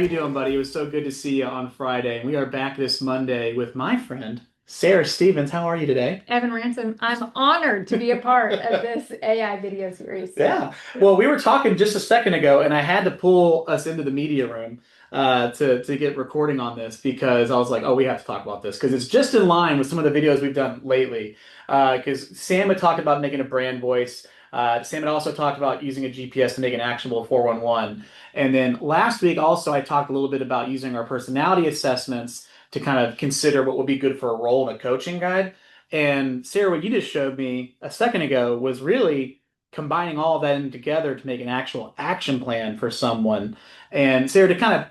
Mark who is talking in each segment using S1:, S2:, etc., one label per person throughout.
S1: you doing, buddy? It was so good to see you on Friday. And we are back this Monday with my friend, Sarah Stevens. How are you today?
S2: Evan Ransom, I'm honored to be a part of this AI video series.
S1: Yeah. Well, we were talking just a second ago, and I had to pull us into the media room to get recording on this because I was like, oh, we have to talk about this because it's just in line with some of the videos we've done lately. Because Sam had talked about making a brand voice. Sam had also talked about using a GPS to make an actionable 411. And then last week also I talked a little bit about using our personality assessments to kind of consider what would be good for a role in a coaching guide. And Sarah, what you just showed me a second ago was really combining all of that in together to make an actual action plan for someone. And Sarah, to kind of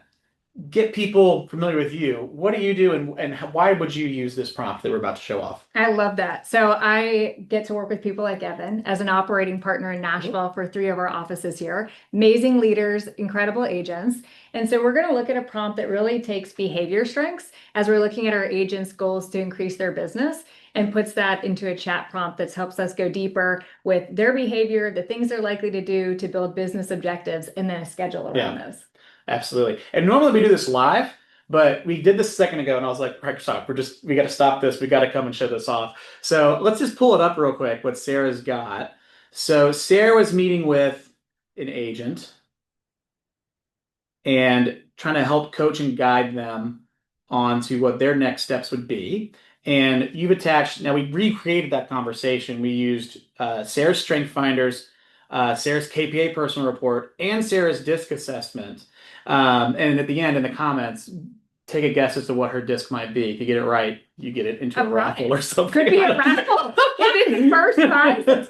S1: get people familiar with you, what do you do and why would you use this prompt that we're about to show off?
S2: I love that. So I get to work with people like Evan as an operating partner in Nashville for 3 of our offices here. Amazing leaders, incredible agents. And so we're going to look at a prompt that really takes behavior strengths as we're looking at our agents' goals to increase their business and puts that into a chat prompt that helps us go deeper with their behavior, the things they're likely to do to build business objectives, and then a schedule around those.
S1: Absolutely. And normally we do this live, but we did this a second ago, and I was like, stop. We got to stop this. We got to come and show this off. So let's just pull it up real quick, what Sarah's got. So Sarah was meeting with an agent and trying to help coach and guide them on to what their next steps would be. And you've attached, now we recreated that conversation. We used Sarah's Strength Finders, Sarah's KPA personal report, and Sarah's DISC assessment. And at the end, in the comments, take a guess as to what her DISC might be. If you get it right, you get it into a raffle or something.
S2: Could be a raffle. It is the first prize that's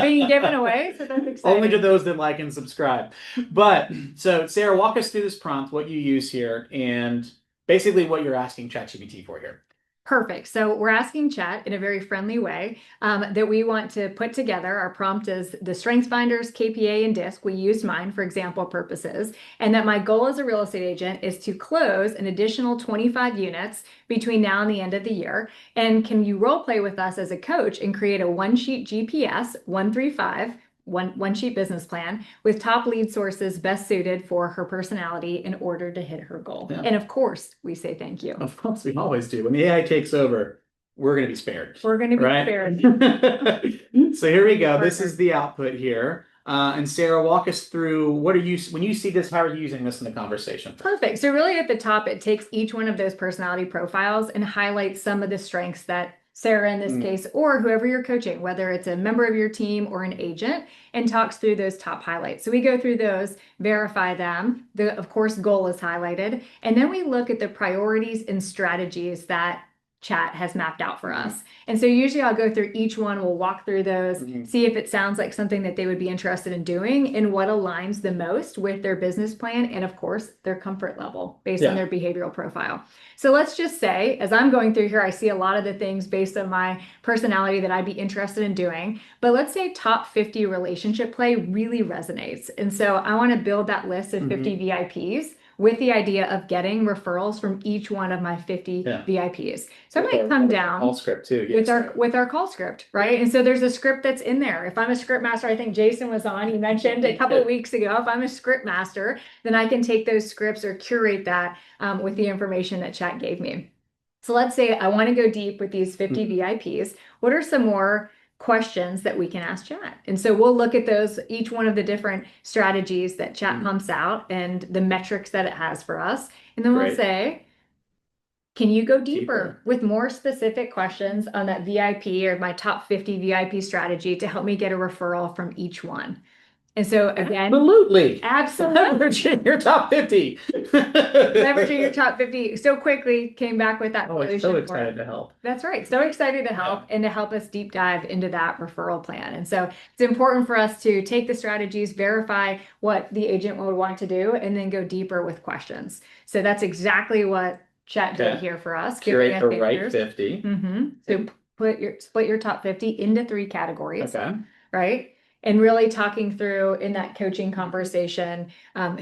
S2: being given away, so that's exciting.
S1: Only to those that like and subscribe. But so Sarah, walk us through this prompt, what you use here, and basically what you're asking ChatGPT for here.
S2: Perfect. So we're asking Chat in a very friendly way that we want to put together. Our prompt is the StrengthsFinders, KPA, and DISC. We used mine for example purposes. And that my goal as a real estate agent is to close an additional 25 units between now and the end of the year. And can you role play with us as a coach and create a one-sheet GPS 135 one sheet business plan with top lead sources best suited for her personality in order to hit her goal. Yeah. And of course, we say thank you.
S1: Of course, we always do. When the AI takes over, we're going to be spared.
S2: We're going to be spared.
S1: So here we go. Perfect. This is the output here. And Sarah, walk us through when you see this, how are you using this in the conversation?
S2: Perfect. So really at the top, it takes each one of those personality profiles and highlights some of the strengths that Sarah in this case, or whoever you're coaching, whether it's a member of your team or an agent, and talks through those top highlights. So we go through those, verify them. The, of course, goal is highlighted. And then we look at the priorities and strategies that Chat has mapped out for us. And so usually I'll go through each one, we'll walk through those, see if it sounds like something that they would be interested in doing and what aligns the most with their business plan and of course their comfort level based on their behavioral profile. So let's just say, as I'm going through here, I see a lot of the things based on my personality that I'd be interested in doing, but let's say top 50 relationship play really resonates. And so I want to build that list of 50 VIPs with the idea of getting referrals from each one of my 50 VIPs. So I might come down
S1: call script too,
S2: with our call script, right? And so there's a script that's in there. If I'm a script master, I think Jason was on, he mentioned a couple of weeks ago, if I'm a script master, then I can take those scripts or curate that with the information that Chat gave me. So let's say I want to go deep with these 50 VIPs. What are some more questions that we can ask Chat? And so we'll look at those, each one of the different strategies that Chat pumps out and the metrics that it has for us. And then we'll say, can you go deeper with more specific questions on that VIP or my top 50 VIP strategy to help me get a referral from each one? And so again,
S1: absolutely
S2: leveraging
S1: your top 50.
S2: Leveraging your top 50 so quickly came back with that.
S1: Oh, I'm so excited to help.
S2: That's right. So excited to help and to help us deep dive into that referral plan. And so it's important for us to take the strategies, verify what the agent would want to do, and then go deeper with questions. So that's exactly what Chat did here for us.
S1: Curate the right 50.
S2: So split your top 50 into 3 categories. Right? And really talking through in that coaching conversation,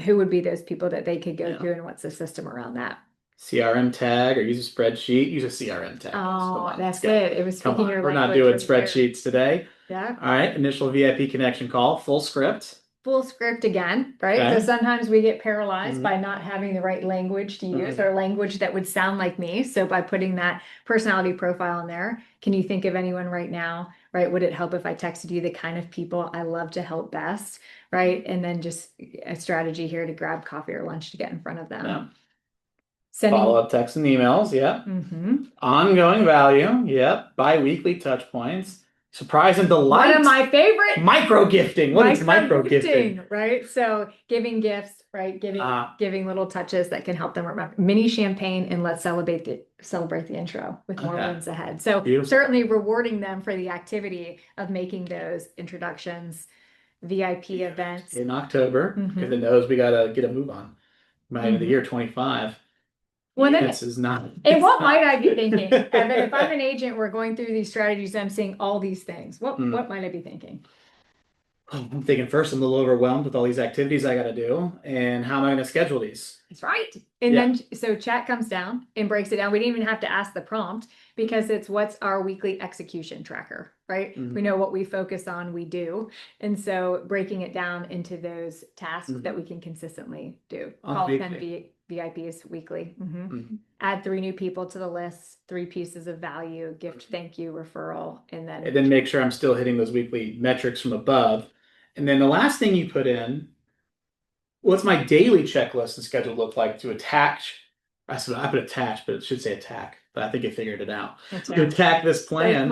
S2: who would be those people that they could go to and what's the system around that.
S1: CRM tag or use a spreadsheet, use a CRM tag.
S2: Oh, that's it. It was speaking your
S1: language. We're not doing spreadsheets today.
S2: Yeah.
S1: All right. Initial VIP connection call, full script.
S2: full script again, right?
S1: Okay.
S2: So sometimes we get paralyzed by not having the right language to use or language that would sound like me. So by putting that personality profile in there, can you think of anyone right now, right? Would it help if I texted you the kind of people I love to help best, right? And then just a strategy here to grab coffee or lunch to get in front of them.
S1: Yeah.
S2: Sending.
S1: Follow-up texts and emails, yep.
S2: Mm-hmm.
S1: Ongoing value, yep. Bi-weekly touch points. Surprise and delight.
S2: One of my favorite.
S1: Micro gifting. What is micro gifting?
S2: Right? So giving gifts, right? Giving little touches that can help them remember. Mini champagne and let's celebrate the intro with more wins ahead. So beautiful. Certainly rewarding them for the activity of making those introductions, VIP events.
S1: In October, because it knows we gotta get a move on. By the end of the year 25.
S2: Well, then,
S1: this is not.
S2: And what might I be thinking? Evan, if I'm an agent, we're going through these strategies, I'm seeing all these things. What might I be thinking?
S1: I'm thinking first, I'm a little overwhelmed with all these activities I got to do, and how am I going to schedule these?
S2: That's right. And then, so chat comes down and breaks it down. We didn't even have to ask the prompt because it's what's our weekly execution tracker, right? We know what we focus on, we do. And so breaking it down into those tasks that we can consistently do. Call 10 VIPs weekly. Add 3 new people to the list, 3 pieces of value, gift, thank you, referral, and then
S1: make sure I'm still hitting those weekly metrics from above. And then the last thing you put in, what's my daily checklist and schedule look like to attach? I put attach, but it should say attack. But I think I figured it out. To attack this plan.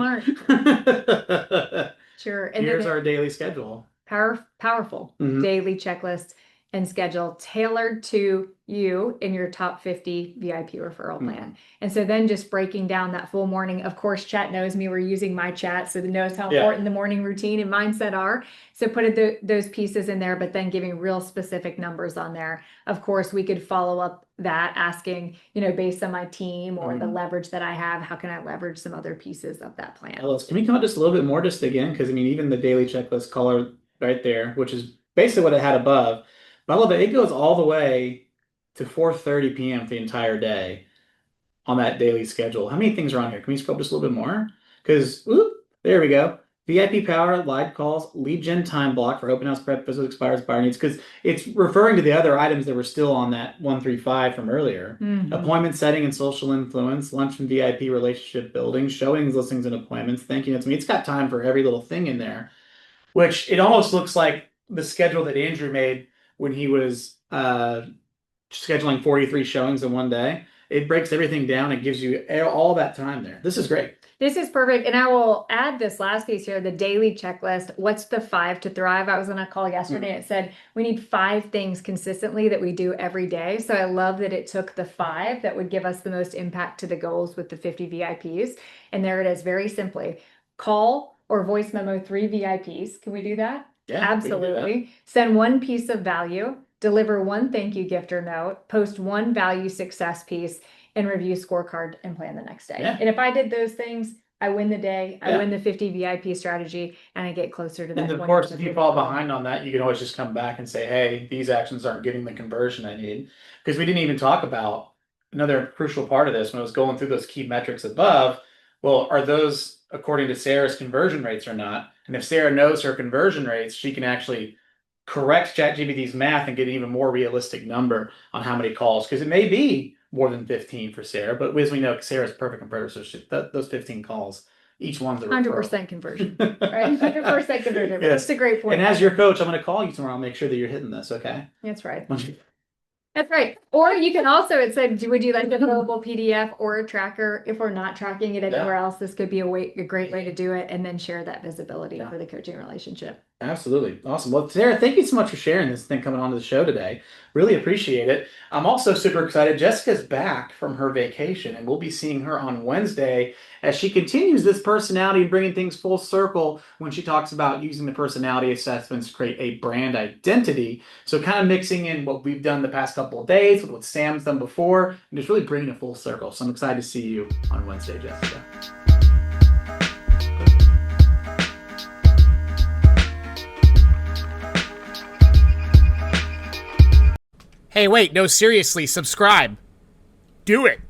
S2: Sure. And
S1: here's our daily schedule.
S2: Powerful daily checklist and schedule tailored to you in your top 50 VIP referral plan. And so then just breaking down that full morning, of course, chat knows me, we're using my chat, so it knows how important the morning routine and mindset are. So put those pieces in there, but then giving real specific numbers on there. Of course, we could follow up that asking, based on my team or the leverage that I have, how can I leverage some other pieces of that plan?
S1: Can we come up just a little bit more just again? Because even the daily checklist color right there, which is basically what it had above, but I love it goes all the way to 4:30 p.m. the entire day on that daily schedule. How many things are on here? Can we scroll just a little bit more? Because, there we go. VIP power, live calls, lead gen time block for open house prep, physical expires, buyer needs. Because it's referring to the other items that were still on that 135 from earlier. Appointment setting and social influence, lunch and VIP relationship building, showings, listings, and appointments. Thank you. It's got time for every little thing in there, which it almost looks like the schedule that Andrew made when he was scheduling 43 showings in one day. It breaks everything down and gives you all that time there. This is great.
S2: This is perfect. And I will add this last piece here, the daily checklist. What's the 5 to thrive? I was on a call yesterday and it said we need 5 things consistently that we do every day. So I love that it took the 5 that would give us the most impact to the goals with the 50 VIPs. And there it is, very simply. Call or voice memo 3 VIPs. Can we do that?
S1: Yeah,
S2: absolutely. Send 1 piece of value, deliver 1 thank you gift or note, post 1 value success piece, and review scorecard and plan the next day. And if I did those things, I win the day, I win the 50 VIP strategy, and I get closer to that.
S1: And of course, if you fall behind on that, you can always just come back and say, hey, these actions aren't getting the conversion I need. Because we didn't even talk about another crucial part of this when I was going through those key metrics above. Well, are those according to Sarah's conversion rates or not? And if Sarah knows her conversion rates, she can actually correct ChatGPT's math and get an even more realistic number on how many calls. Because it may be more than 15 for Sarah, but as we know, Sarah's perfect converter, so those 15 calls, each one's a
S2: 100% conversion, right? 100% conversion.
S1: Yes.
S2: That's a great point.
S1: And as your coach, I'm going to call you tomorrow and make sure that you're hitting this, okay?
S2: That's right. That's right. Or you can also, it said, would you like a fillable PDF or a tracker? If we're not tracking it anywhere else, this could be a great way to do it, and then share that visibility for the coaching relationship.
S1: Absolutely. Awesome. Well, Sarah, thank you so much for sharing this thing coming onto the show today. Really appreciate it. I'm also super excited. Jessica's back from her vacation, and we'll be seeing her on Wednesday as she continues this personality and bringing things full circle when she talks about using the personality assessments to create a brand identity. So kind of mixing in what we've done the past couple of days with what Sam's done before, and just really bringing it full circle. So I'm excited to see you on Wednesday, Jessica.
S3: Hey, wait, no, seriously, subscribe. Do it.